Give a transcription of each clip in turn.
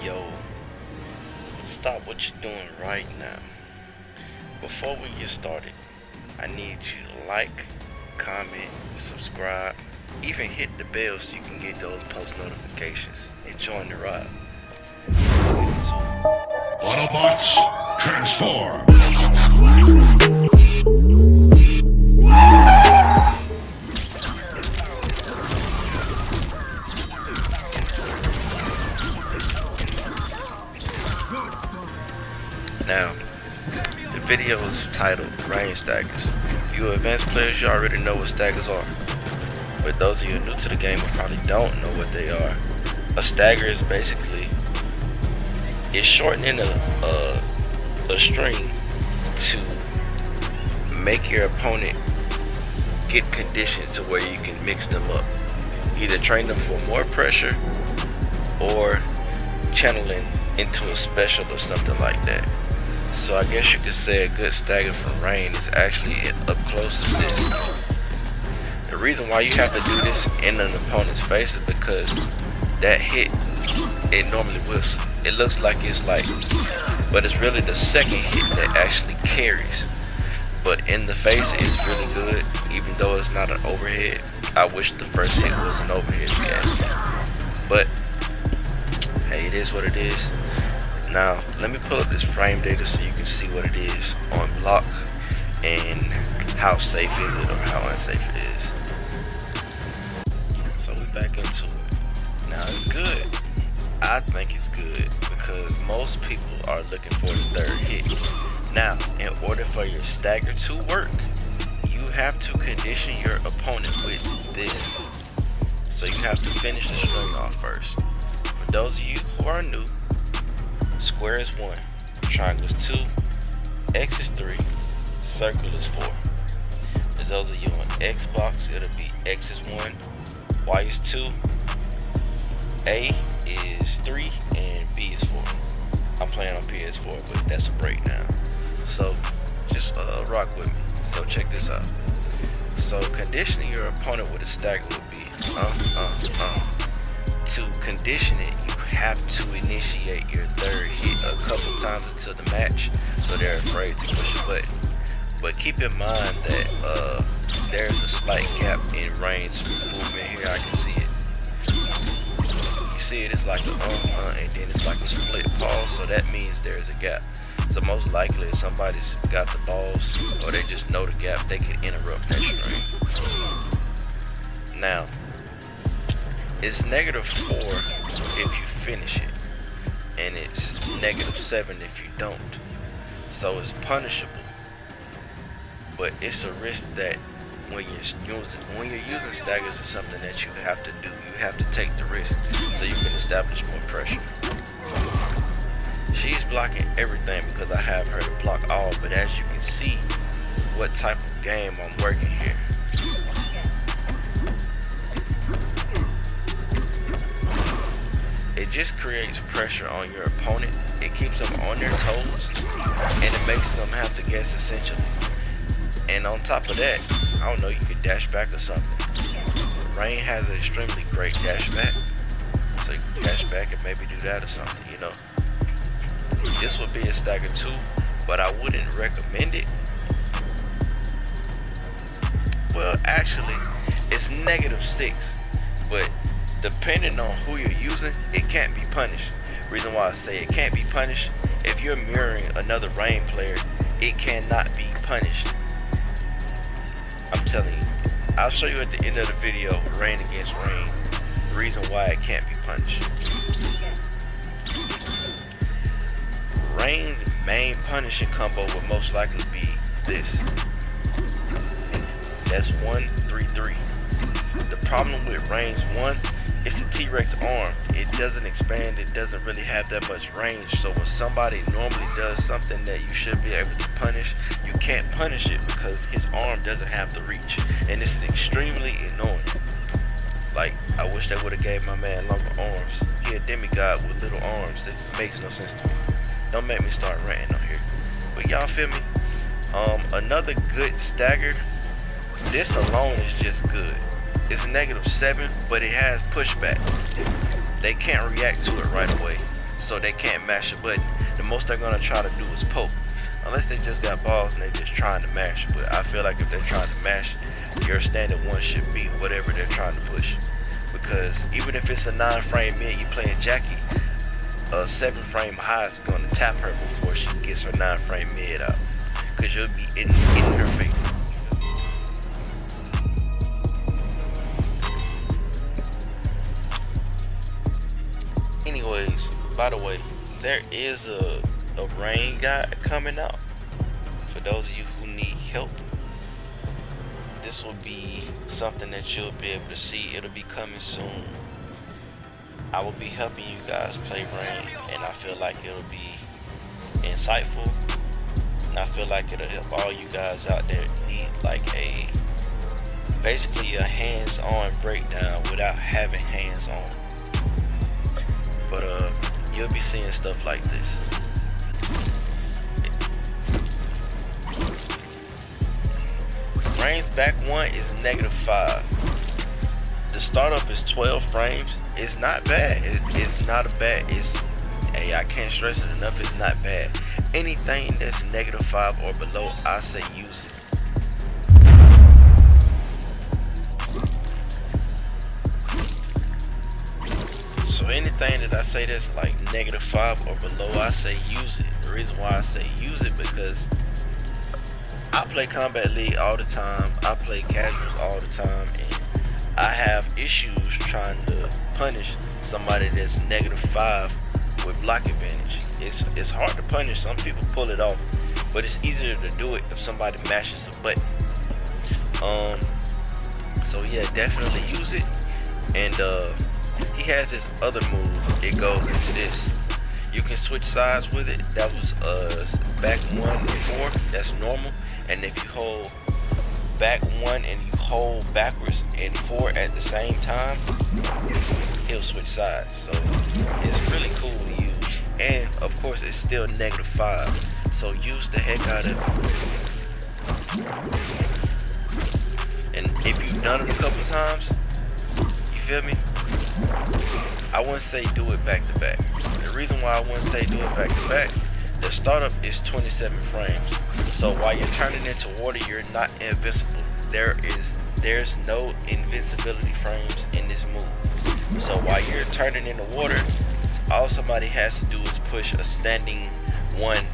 Yo, stop what you're doing right now. Before we get started, I need you to like, comment, subscribe, even hit the bell so you can get those post notifications and join the ride. Autobots, transform! Now, the video is titled Range Staggers. If you advanced players, you already know what staggers are. But those of you new to the game who probably don't know what they are, a stagger is basically it's shortening a string to make your opponent get conditioned to where you can mix them up. Either train them for more pressure or channeling into a special or something like that. So I guess you could say a good stagger from Rain is actually up close to this. The reason why you have to do this in an opponent's face is because that hit, it normally whiffs. It looks like it's light, but it's really the second hit that actually carries. But in the face, it's really good, even though it's not an overhead. I wish the first hit was an overhead, if you ask me. But hey, it is what it is. Now, let me pull up this frame data so you can see what it is on block and how safe is it or how unsafe it is. So we back into it. Now it's good. I think it's good because most people are looking for the third hit. Now, in order for your stagger to work, you have to condition your opponent with this. So you have to finish the string off first. For those of you who are new, square is 1, triangle is 2, X is 3, circle is 4. For those of you on Xbox, it'll be X is 1, Y is 2, A is 3, and B is 4. I'm playing on PS4, but that's a breakdown. So just rock with me. So check this out. So conditioning your opponent with a stagger would be To condition it, you have to initiate your third hit a couple times until the match, so they're afraid to push a button. But keep in mind that there's a slight gap in range movement here. I can see it. You see it, it's like a and then it's like a split pause, so that means there's a gap. So most likely if somebody's got the balls or they just know the gap, they can interrupt that string. Now, it's -4 if you finish it, and it's -7 if you don't. So it's punishable, but it's a risk that when you're using staggers is something that you have to do. You have to take the risk so you can establish more pressure. She's blocking everything because I have her to block all, but as you can see what type of game I'm working here. It just creates pressure on your opponent. It keeps them on their toes, and it makes them have to guess essentially. And on top of that, I don't know, you could dash back or something. Rain has an extremely great dash back, so you can dash back and maybe do that or something, you know. This would be a stagger too, but I wouldn't recommend it. Well, actually, it's -6, but depending on who you're using, it can't be punished. Reason why I say it can't be punished, if you're mirroring another Rain player, it cannot be punished. I'm telling you. I'll show you at the end of the video, Rain against Rain, the reason why it can't be punished. Rain's main punishing combo would most likely be this. That's 1-3-3. The problem with Rain's 1, it's a T-Rex arm. It doesn't expand, it doesn't really have that much range. So when somebody normally does something that you should be able to punish, you can't punish it because his arm doesn't have the reach. And it's extremely annoying. Like, I wish they would have gave my man longer arms. He a demigod with little arms. That makes no sense to me. Don't make me start ranting on here. But y'all feel me? Another good stagger, this alone is just good. It's -7, but it has pushback. They can't react to it right away. so they can't mash a button. The most they're gonna try to do is poke, unless they just got balls and they just trying to mash. But I feel like if they're trying to mash, your standard one should be whatever they're trying to push, because even if it's a 9-frame mid you playing Jackie, a 7-frame high is gonna tap her before she gets her 9-frame mid out, because you'll be in her face. Anyways, by the way, there is a rain guide coming out for those of you who need help. This will be something that you'll be able to see. It'll be coming soon. I will be helping you guys play rain, and I feel like it'll be insightful, and I feel like it'll help all you guys out there need like basically a hands-on breakdown without having hands-on. But you'll be seeing stuff like this. Rain's back one is -5. The startup is 12 frames. It's not bad. It's not a bad. Hey, I can't stress it enough. It's not bad. Anything that's -5 or below, I say use it. So anything that I say that's like -5 or below, I say use it. The reason why I say use it, because I play Kombat League all the time. I play casuals all the time, and I have issues trying to punish somebody that's -5 with block advantage. It's hard to punish. Some people pull it off, but it's easier to do it if somebody mashes a button. So yeah, definitely use it. And he has this other move. It goes into this. You can switch sides with it. That was back 1 and 4. That's normal. And if you hold back 1 and you hold backwards and 4 at the same time, he'll switch sides. So it's really cool to use. And of course it's still -5. So use the heck out of it. And if you've done it a couple times, you feel me? I wouldn't say do it back to back. The reason why I wouldn't say do it back to back, the startup is 27 frames. So while you're turning into water, you're not invincible. There's no invincibility frames in this move. So while you're turning into water, all somebody has to do is push a standing 1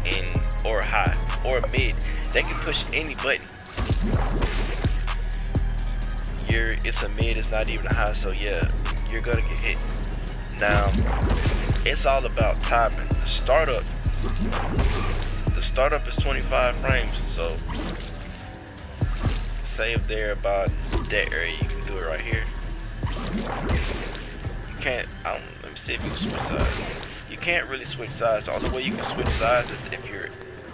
in or high or mid. They can push any button. It's a mid, it's not even a high, so yeah, you're gonna get hit. Now, it's all about timing. The startup is 25 frames, so say if they're about that area, you can do it right here. You can't, let me see if you can switch sides. You can't really switch sides. The only way you can switch sides is if you're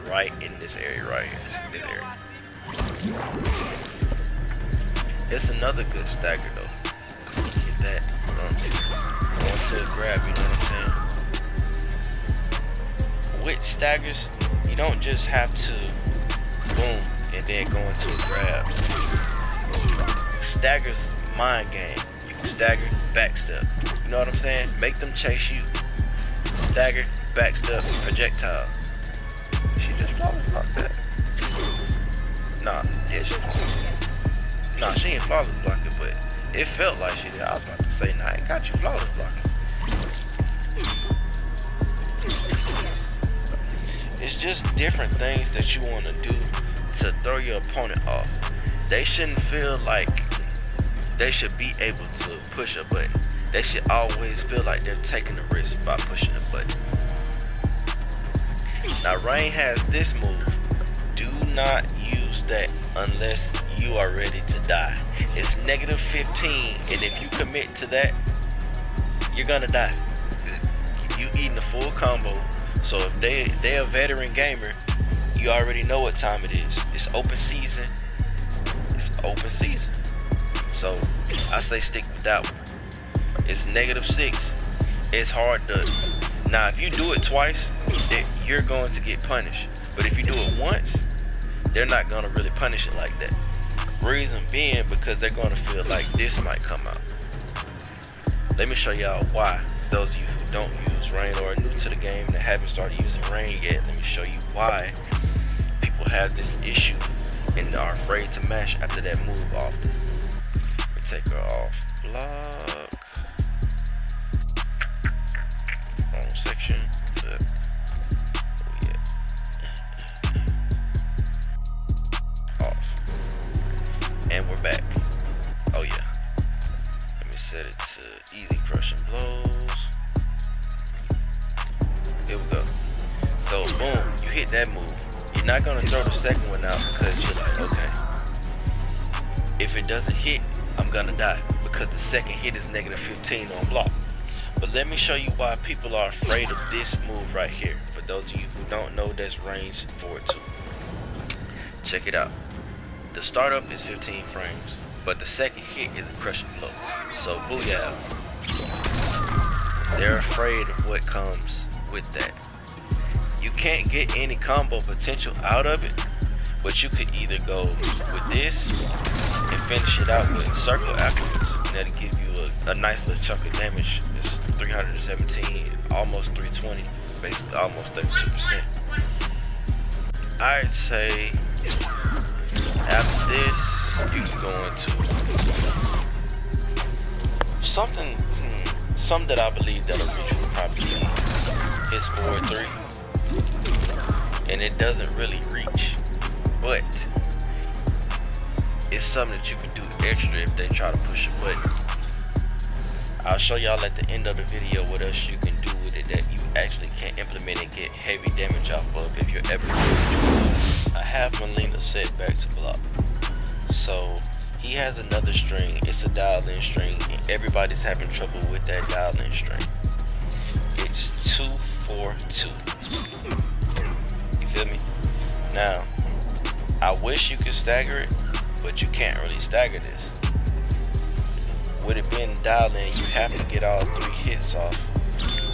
right in this area right here, this area. It's another good stagger though. Get that. Going to a grab, you know what I'm saying? With staggers, you don't just have to boom and then go into a grab. Staggers, mind game. You can stagger, backstep. You know what I'm saying? Make them chase you. Stagger, backstep, projectile. She just flawless blocked that. Nah, yeah, Nah, she ain't flawless blocking, but it felt like she did. I was about to say, nah, I ain't got you flawless blocking. It's just different things that you want to do to throw your opponent off. They shouldn't feel like they should be able to push a button. They should always feel like they're taking a risk by pushing a button. Now, Rain has this move. Do not use that unless you are ready to die. It's -15, and if you commit to that, you're gonna die. You eating a full combo. So if they're a veteran gamer, you already know what time it is. It's open season. It's open season. So I say stick with that one. It's -6. It's hard to. Now if you do it twice, you're going to get punished. But if you do it once, they're not gonna really punish it like that. Reason being because they're gonna feel like this might come out. Let me show y'all why. Those of you who don't use use rain or are new to the game that haven't started using rain yet, let me show you why people have this issue and are afraid to mash after that move often. Let me take her off block. Wrong section. Off. And we're back. Oh yeah. Let me set it to easy crushing blows. Here we go. So boom, you hit that move. You're not gonna throw the second one out because you're like, okay, if it doesn't hit, I'm gonna die because the second hit is negative 15 on block. But let me show you why people are afraid of this move right here. For those of you who don't know, that's range forward 2. Check it out. The startup is 15 frames, but the second hit is a crushing blow. So booyah. They're afraid of what comes with that. You can't get any combo potential out of it, but you could either go with this and finish it out with circle afterwards, and that'll give you a nice little chunk of damage. It's 317, almost 320, basically almost 32%. I'd say after this, you can go into something that I believe that a Rich will probably be his forward 3, and it doesn't really reach, but it's something that you can do extra if they try to push a button. I'll show y'all at the end of the video what else you can do with it that you actually can implement and get heavy damage off of if you're ever. I have Melina set back to block, so he has another string. It's a dial-in string, and everybody's having trouble with that dial-in string. It's 2-4-2. You feel me? Now, I wish you could stagger it, but you can't really stagger this. With it being dial-in, you have to get all 3 hits off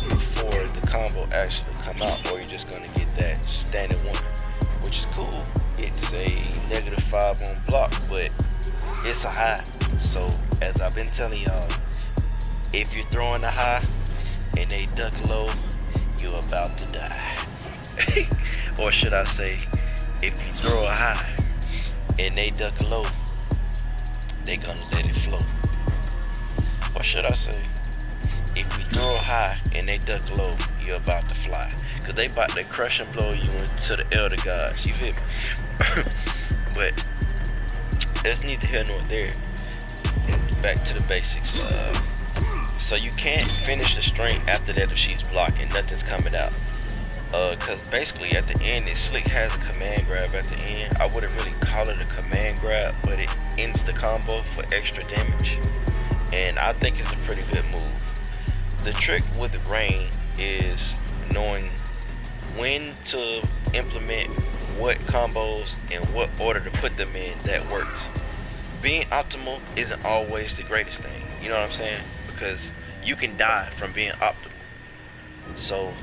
before the combo actually come out, or you're just gonna get that standard 1, which is cool. It's a -5 on block, but it's a high. So as I've been telling y'all, if you're throwing a high and they duck low, you're about to die. Or should I say, if you throw a high and they duck low, they're gonna let it flow. Or should I say, if you throw a high and they duck low, you're about to fly. Cause they about to crush and blow you into the elder gods. You feel me? But that's neither here nor there. Back to the basics. So you can't finish the string after that if she's blocking. Nothing's coming out. Cause basically at the end, Slick has a command grab at the end. I wouldn't really call it a command grab, but it ends the combo for extra damage. And I think it's a pretty good move. The trick with the rain is knowing when to implement what combos and what order to put them in that works. Being optimal isn't always the greatest thing, you know what I'm saying? Because you can die from being optimal. So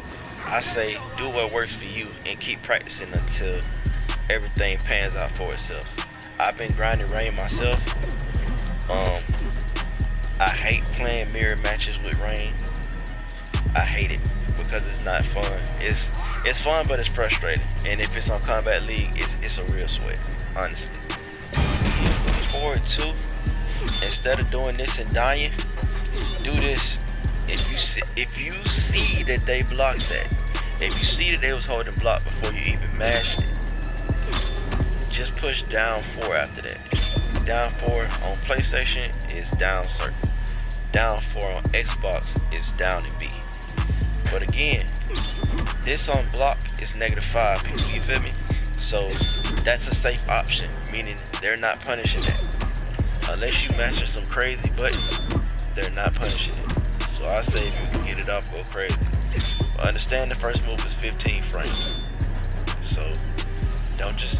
I say do what works for you and keep practicing until everything pans out for itself. I've been grinding rain myself. I hate playing mirror matches with rain. I hate it because it's not fun. It's fun, but it's frustrating. And if it's on Kombat League, it's a real sweat, honestly. Forward 2, instead of doing this and dying, do this. If you see that they blocked that, if you see that they was holding block before you even mashed it, just push down 4 after that. Down 4 on PlayStation is down circle. Down 4 on Xbox is down and B. But again, this on block is -5, people, you feel me? So that's a safe option, meaning they're not punishing that. Unless you master some crazy buttons, they're not punishing it. So I say if you can get it off, go crazy. But understand the first move is 15 frames. So don't just,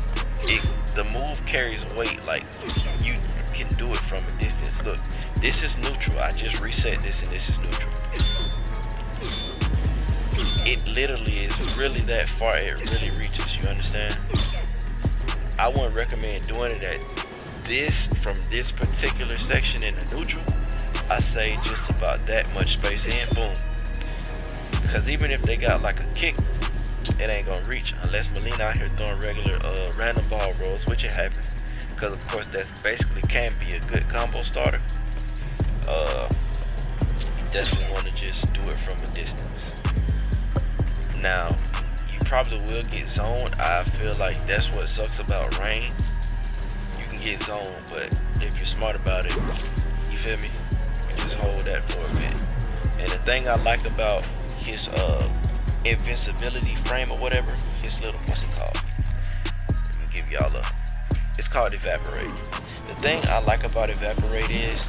the move carries weight, like you can do it from a distance. Look, this is neutral. I just reset this and this is neutral. It literally is really that far, it really reaches, you understand? I wouldn't recommend doing it at this, from this particular section in the neutral. I say just about that much space in, boom. Cause even if they got like a kick, it ain't gonna reach unless Melina out here throwing regular random ball rolls, which it happens. Cause of course that's basically can be a good combo starter. You definitely want to just do it from a distance. Now, you probably will get zoned. I feel like that's what sucks about Rain. You can get zoned, but if you're smart about it, you feel me? You just hold that for a bit. And the thing I like about his invincibility frame or whatever, his little, what's it called? Let me give y'all it's called Evaporate. The thing I like about Evaporate is,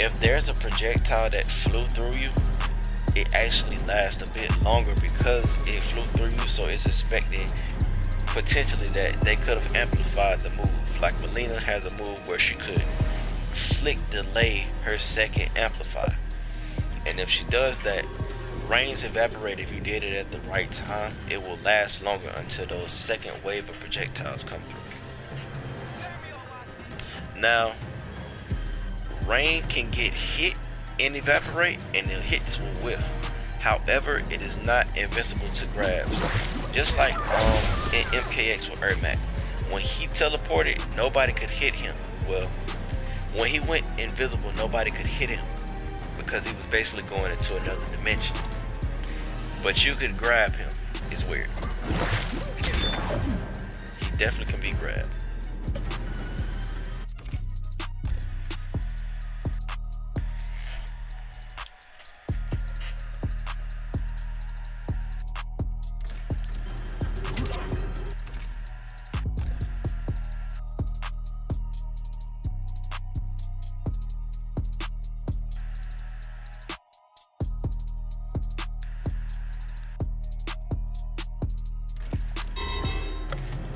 if there's a projectile that flew through you, it actually lasts a bit longer because it flew through you, so it's expecting potentially that they could have amplified the move. Like Melina has a move where she could slick delay her second amplifier. And if she does that, Rain's Evaporate, if you did it at the right time, it will last longer until those second wave of projectiles come through. Now, Rain can get hit and Evaporate, and the hits will whiff. However, it is not invincible to grabs. Just like in MKX with Ermac. When he teleported, nobody could hit him. Well, when he went invisible, nobody could hit him because he was basically going into another dimension. But you could grab him. It's weird. He definitely can be grabbed.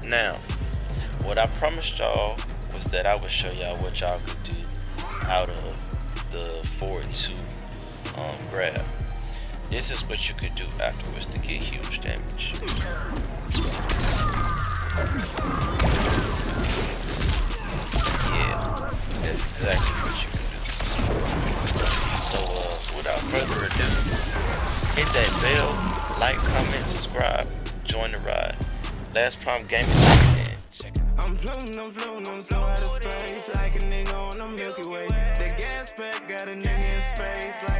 Now, what I promised y'all was that I would show y'all what y'all could do out of the 4 and 2 grab. This is what you could do afterwards to get huge damage. Yeah, that's exactly what you can do. So, without further ado, hit that bell, like, comment, subscribe, join the ride. Last Prime Gaming. I'm floating so out of space, like a nigga on the Milky Way. The gas pack got a nigga in space, like